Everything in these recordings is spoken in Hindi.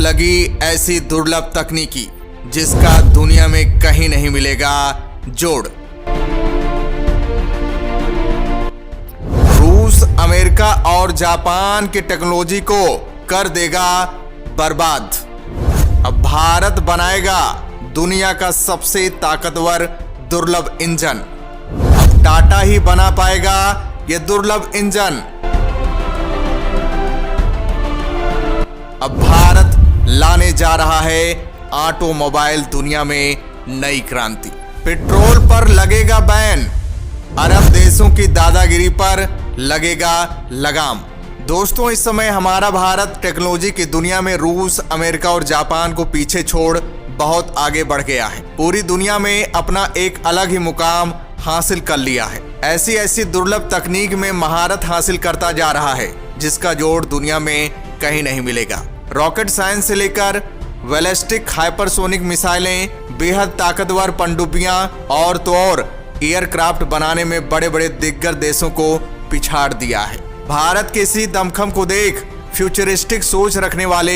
लगी ऐसी दुर्लभ तकनीकी जिसका दुनिया में कहीं नहीं मिलेगा जोड़। रूस, अमेरिका और जापान की टेक्नोलॉजी को कर देगा बर्बाद। अब भारत बनाएगा दुनिया का सबसे ताकतवर दुर्लभ इंजन। अब टाटा ही बना पाएगा यह दुर्लभ इंजन। अब भारत लाने जा रहा है ऑटोमोबाइल दुनिया में नई क्रांति। पेट्रोल पर लगेगा बैन, अरब देशों की दादागिरी पर लगेगा लगाम। दोस्तों, इस समय हमारा भारत टेक्नोलॉजी की दुनिया में रूस, अमेरिका और जापान को पीछे छोड़ बहुत आगे बढ़ गया है। पूरी दुनिया में अपना एक अलग ही मुकाम हासिल कर लिया है। ऐसी ऐसी दुर्लभ तकनीक में महारत हासिल करता जा रहा है जिसका जोड़ दुनिया में कहीं नहीं मिलेगा। रॉकेट साइंस से लेकर बैलिस्टिक हाइपरसोनिक मिसाइलें, बेहद ताकतवर पनडुब्बियां और तो और एयरक्राफ्ट बनाने में बड़े बड़े दिग्गज देशों को पिछाड़ दिया है। भारत के इसी दमखम को देख फ्यूचरिस्टिक सोच रखने वाले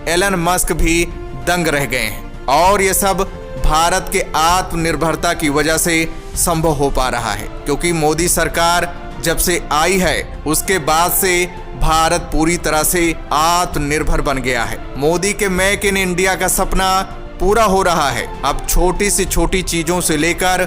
एलन मस्क भी दंग रह गए हैं और ये सब भारत के आत्मनिर्भरता की वजह से संभव हो पा रहा है, क्योंकि मोदी सरकार जब से आई है उसके बाद से भारत पूरी तरह से आत्मनिर्भर बन गया है। मोदी के मेक इन इंडिया का सपना पूरा हो रहा है। अब छोटी से छोटी चीजों से लेकर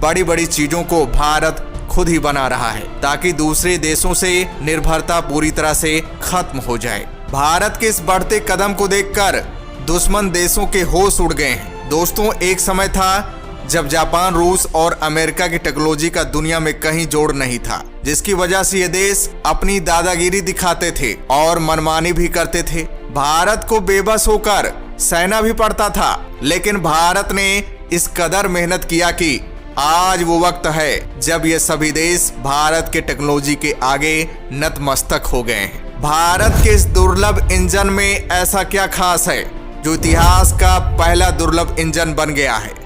बड़ी बड़ी चीजों को भारत खुद ही बना रहा है ताकि दूसरे देशों से निर्भरता पूरी तरह से खत्म हो जाए। भारत के इस बढ़ते कदम को देखकर दुश्मन देशों के होश उड़ गए हैं। दोस्तों, एक समय था जब जापान, रूस और अमेरिका की टेक्नोलॉजी का दुनिया में कहीं जोड़ नहीं था, जिसकी वजह से ये देश अपनी दादागिरी दिखाते थे और मनमानी भी करते थे। भारत को बेबस होकर सहना भी पड़ता था, लेकिन भारत ने इस कदर मेहनत किया कि आज वो वक्त है जब ये सभी देश भारत के टेक्नोलॉजी के आगे नतमस्तक हो गए हैं। भारत के इस दुर्लभ इंजन में ऐसा क्या खास है जो इतिहास का पहला दुर्लभ इंजन बन गया है?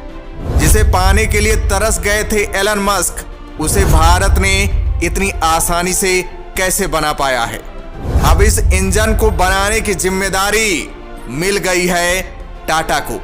जिसे पाने के लिए तरस गए थे एलन मस्क, उसे भारत ने इतनी आसानी से कैसे बना पाया है? अब इस इंजन को बनाने की जिम्मेदारी मिल गई है टाटा को।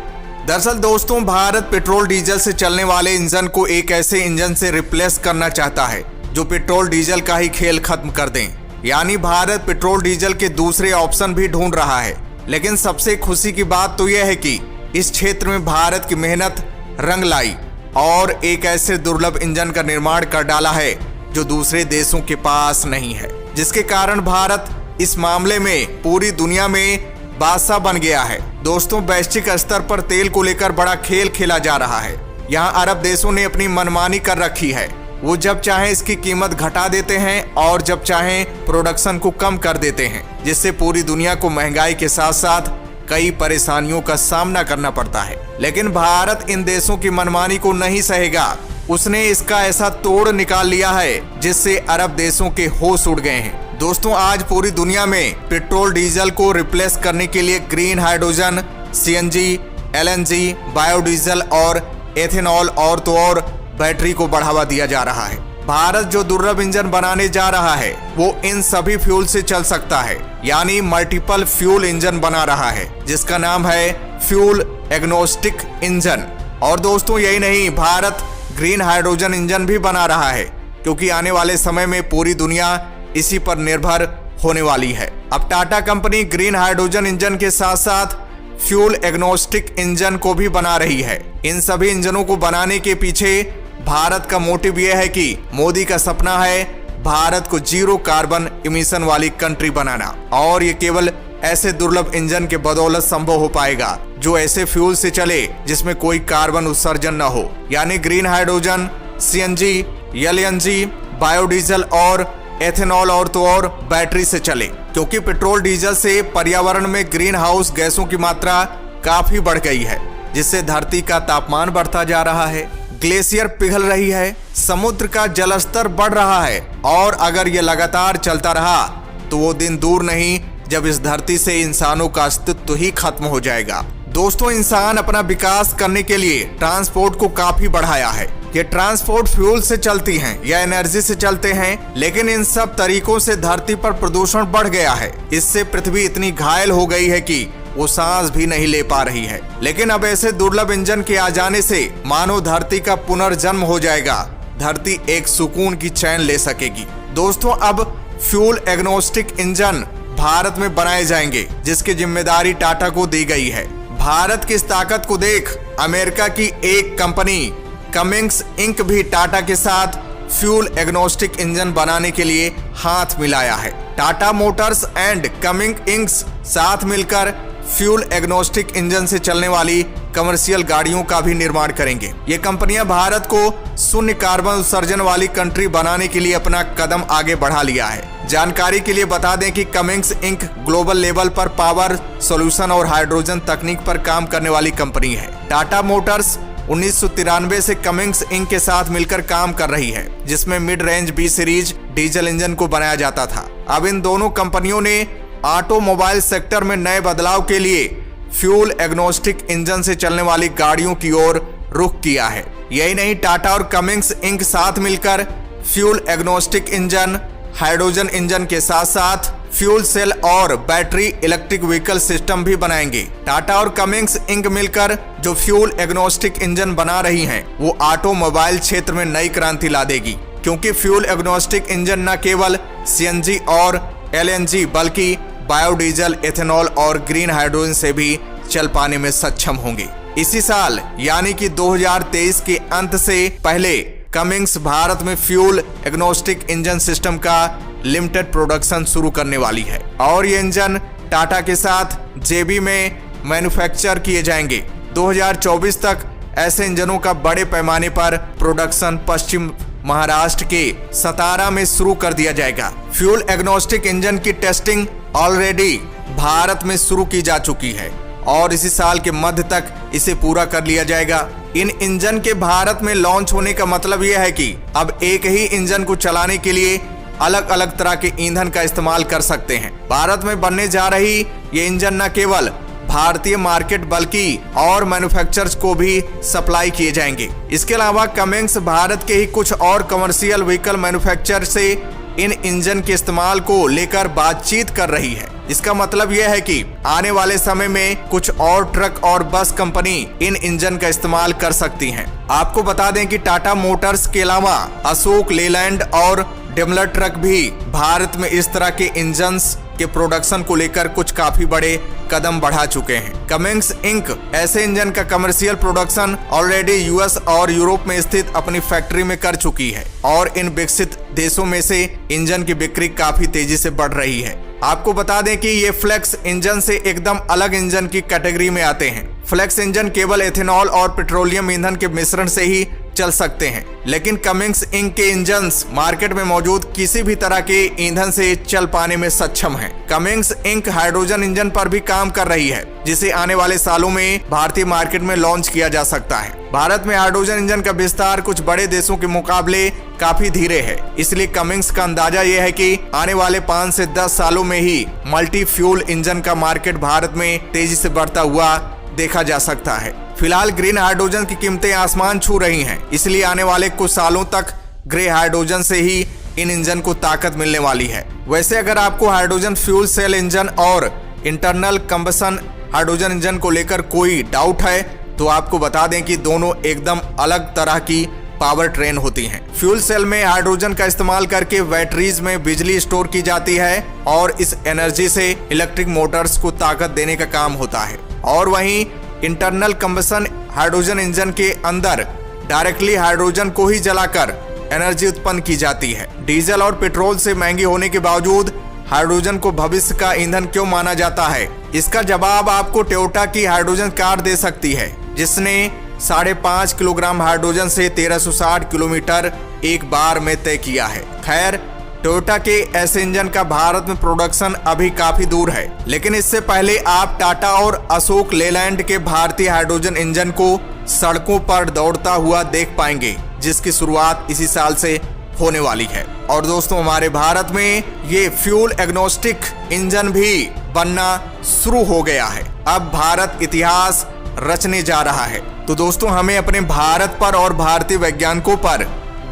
दरअसल दोस्तों, भारत पेट्रोल डीजल से चलने वाले इंजन को एक ऐसे इंजन से रिप्लेस करना चाहता है जो पेट्रोल डीजल का ही खेल खत्म कर दें। यानी भारत पेट्रोल डीजल के दूसरे ऑप्शन भी ढूंढ रहा है। लेकिन सबसे खुशी की बात तो यह है कि इस क्षेत्र में भारत की मेहनत रंग लाई और एक ऐसे दुर्लभ इंजन का निर्माण कर डाला है जो दूसरे देशों के पास नहीं है, जिसके कारण भारत इस मामले में पूरी दुनिया में बादशाह बन गया है। दोस्तों, वैश्विक स्तर पर तेल को लेकर बड़ा खेल खेला जा रहा है। यहाँ अरब देशों ने अपनी मनमानी कर रखी है। वो जब चाहे इसकी कीमत घटा देते हैं और जब चाहे प्रोडक्शन को कम कर देते हैं, जिससे पूरी दुनिया को महंगाई के साथ साथ कई परेशानियों का सामना करना पड़ता है। लेकिन भारत इन देशों की मनमानी को नहीं सहेगा। उसने इसका ऐसा तोड़ निकाल लिया है जिससे अरब देशों के होश उड़ गए हैं। दोस्तों, आज पूरी दुनिया में पेट्रोल डीजल को रिप्लेस करने के लिए green hydrogen, CNG, LNG, biodiesel और एथेनॉल और तो और बैटरी को बढ़ावा दिया जा रहा है। भारत जो दुर्लभ इंजन बनाने जा रहा है वो इन सभी फ्यूल से चल सकता है, यानी मल्टीपल फ्यूल इंजन बना रहा है जिसका नाम है फ्यूल एग्नोस्टिक इंजन। और दोस्तों, यही नहीं, भारत ग्रीन हाइड्रोजन इंजन भी बना रहा है, क्योंकि आने वाले समय में पूरी दुनिया इसी पर निर्भर होने वाली है। अब Tata company green hydrogen engine के साथ साथ फ्यूल एग्नोस्टिक इंजन को भी बना रही है। इन सभी इंजनों को बनाने के पीछे भारत का मोटिव यह है कि मोदी का सपना है भारत को जीरो कार्बन इमिशन वाली कंट्री बनाना, और ये केवल ऐसे दुर्लभ इंजन के बदौलत संभव हो पाएगा जो ऐसे फ्यूल से चले जिसमें कोई कार्बन उत्सर्जन न हो, यानी green hydrogen, CNG, LNG, biodiesel और एथेनॉल और तो और बैटरी से चले। क्योंकि पेट्रोल डीजल से पर्यावरण में ग्रीन हाउस गैसों की मात्रा काफी बढ़ गई है, जिससे धरती का तापमान बढ़ता जा रहा है, ग्लेशियर पिघल रही है, समुद्र का जलस्तर बढ़ रहा है, और अगर ये लगातार चलता रहा तो वो दिन दूर नहीं जब इस धरती से इंसानों का अस्तित्व ही खत्म हो जाएगा। दोस्तों, इंसान अपना विकास करने के लिए ट्रांसपोर्ट को काफी बढ़ाया है। ये ट्रांसपोर्ट फ्यूल से चलती हैं या एनर्जी से चलते हैं, लेकिन इन सब तरीकों से धरती पर प्रदूषण बढ़ गया है। इससे पृथ्वी इतनी घायल हो गई है कि वो सांस भी नहीं ले पा रही है। लेकिन अब ऐसे दुर्लभ इंजन के आ जाने से मानो धरती का पुनर्जन्म हो जाएगा। धरती एक सुकून की चैन ले सकेगी। दोस्तों, अब फ्यूल एग्नोस्टिक इंजन भारत में बनाए जाएंगे, जिसकी जिम्मेदारी टाटा को दी गई है। भारत की इस ताकत को देख अमेरिका की एक कंपनी कमिंस इंक भी टाटा के साथ फ्यूल एग्नोस्टिक इंजन बनाने के लिए हाथ मिलाया है। Tata Motors and Cummins Inc साथ मिलकर फ्यूल एग्नोस्टिक इंजन से चलने वाली कमर्शियल गाड़ियों का भी निर्माण करेंगे। ये कंपनियां भारत को शून्य कार्बन उत्सर्जन वाली कंट्री बनाने के लिए अपना कदम आगे बढ़ा लिया है। जानकारी के लिए बता दें कि कमिंस इंक ग्लोबल लेवल पर पावर सॉल्यूशन और हाइड्रोजन तकनीक पर काम करने वाली कंपनी है। टाटा मोटर्स 1993 से कमिंस इंक के साथ मिलकर काम कर रही है, जिसमें mid range B series diesel engine को बनाया जाता था। अब इन दोनों कंपनियों ने ऑटोमोबाइल सेक्टर में नए बदलाव के लिए फ्यूल एग्नोस्टिक इंजन से चलने वाली गाड़ियों की ओर रुख किया है। यही नहीं, टाटा और कमिंस इंक साथ मिलकर fuel agnostic engine, hydrogen engine के साथ साथ फ्यूल सेल और बैटरी इलेक्ट्रिक व्हीकल सिस्टम भी बनाएंगे। टाटा और कमिंस इंक मिलकर जो फ्यूल एग्नोस्टिक इंजन बना रही हैं, वो ऑटोमोबाइल क्षेत्र में नई क्रांति ला देगी, क्योंकि फ्यूल एग्नोस्टिक इंजन न केवल सीएनजी और एलएनजी बल्कि बायोडीजल, एथेनॉल और ग्रीन हाइड्रोजन से भी चल पाने में सक्षम होंगे। इसी साल यानी कि 2023 के अंत से पहले कमिंस भारत में फ्यूल एग्नोस्टिक इंजन सिस्टम का लिमिटेड प्रोडक्शन शुरू करने वाली है और ये इंजन टाटा के साथ जेबी में मैन्युफैक्चर किए जाएंगे। 2024 तक ऐसे इंजनों का बड़े पैमाने पर प्रोडक्शन पश्चिम महाराष्ट्र के सतारा में शुरू कर दिया जाएगा। फ्यूल एग्नोस्टिक इंजन की टेस्टिंग ऑलरेडी भारत में शुरू की जा चुकी है और इसी साल के मध्य तक इसे पूरा कर लिया जाएगा। इन इंजन के भारत में लॉन्च होने का मतलब यह है कि अब एक ही इंजन को चलाने के लिए अलग अलग तरह के ईंधन का इस्तेमाल कर सकते हैं। भारत में बनने जा रही ये इंजन न केवल भारतीय मार्केट बल्कि और मैन्युफैक्चरर्स को भी सप्लाई किए जाएंगे। इसके अलावा कमिंस भारत के ही कुछ और कमर्शियल व्हीकल मैन्युफैक्चरर से इन इंजन के इस्तेमाल को लेकर बातचीत कर रही है। इसका मतलब यह है कि आने वाले समय में कुछ और ट्रक और बस कंपनी इन इंजन का इस्तेमाल कर सकती हैं। आपको बता दें कि टाटा मोटर्स के अलावा अशोक लेलैंड और डेमलर ट्रक भी भारत में इस तरह के इंजन्स के प्रोडक्शन को लेकर कुछ काफी बड़े कदम बढ़ा चुके हैं। कमिंस इंक ऐसे इंजन का कमर्शियल प्रोडक्शन ऑलरेडी यूएस और यूरोप में स्थित अपनी फैक्ट्री में कर चुकी है और इन विकसित देशों में से इंजन की बिक्री काफी तेजी से बढ़ रही है। आपको बता दें कि ये फ्लेक्स इंजन से एकदम अलग इंजन की कैटेगरी में आते हैं। फ्लेक्स इंजन केवल एथेनॉल और पेट्रोलियम ईंधन के मिश्रण से ही चल सकते हैं, लेकिन कमिंस इंक के इंजन्स मार्केट में मौजूद किसी भी तरह के ईंधन से चल पाने में सक्षम हैं। कमिंस इंक हाइड्रोजन इंजन पर भी काम कर रही है, जिसे आने वाले सालों में भारतीय मार्केट में लॉन्च किया जा सकता है। भारत में हाइड्रोजन इंजन का विस्तार कुछ बड़े देशों के मुकाबले काफी धीरे है, इसलिए कमिंस का अंदाजा यह है कि आने वाले 5 से 10 सालों में ही मल्टी फ्यूल इंजन का मार्केट भारत में तेजी से बढ़ता हुआ देखा जा सकता है। फिलहाल ग्रीन हाइड्रोजन की कीमतें आसमान छू रही हैं, इसलिए आने वाले कुछ सालों तक ग्रे हाइड्रोजन से ही इन इंजन को ताकत मिलने वाली है। वैसे अगर आपको हाइड्रोजन फ्यूल सेल इंजन और इंटरनल कंबसन हाइड्रोजन इंजन को लेकर कोई डाउट है तो आपको बता दें कि दोनों एकदम अलग तरह की पावर ट्रेन होती हैं। फ्यूल सेल में हाइड्रोजन का इस्तेमाल करके बैटरीज में बिजली स्टोर की जाती है और इस एनर्जी से इलेक्ट्रिक मोटर्स को ताकत देने का काम होता है, और वहीं इंटरनल कंबसन हाइड्रोजन इंजन के अंदर डायरेक्टली हाइड्रोजन को ही जलाकर एनर्जी उत्पन्न की जाती है। डीजल और पेट्रोल से महंगी होने के बावजूद हाइड्रोजन को भविष्य का ईंधन क्यों माना जाता है? इसका जवाब आपको टोयोटा की हाइड्रोजन कार दे सकती है, जिसने 5.5 किलोग्राम हाइड्रोजन से 1360 किलोमीटर एक बार में तय किया है। खैर, टोयोटा के ऐसे इंजन का भारत में प्रोडक्शन अभी काफी दूर है, लेकिन इससे पहले आप टाटा और अशोक लेलैंड के भारतीय हाइड्रोजन इंजन को सड़कों पर दौड़ता हुआ देख पाएंगे, जिसकी शुरुआत इसी साल से होने वाली है। और दोस्तों, हमारे भारत में ये फ्यूल एग्नोस्टिक इंजन भी बनना शुरू हो गया है। अब भारत इतिहास रचने जा रहा है। तो दोस्तों, हमें अपने भारत पर और भारतीय वैज्ञानिकों पर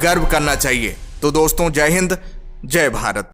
गर्व करना चाहिए। तो दोस्तों, जय हिंद, जय भारत।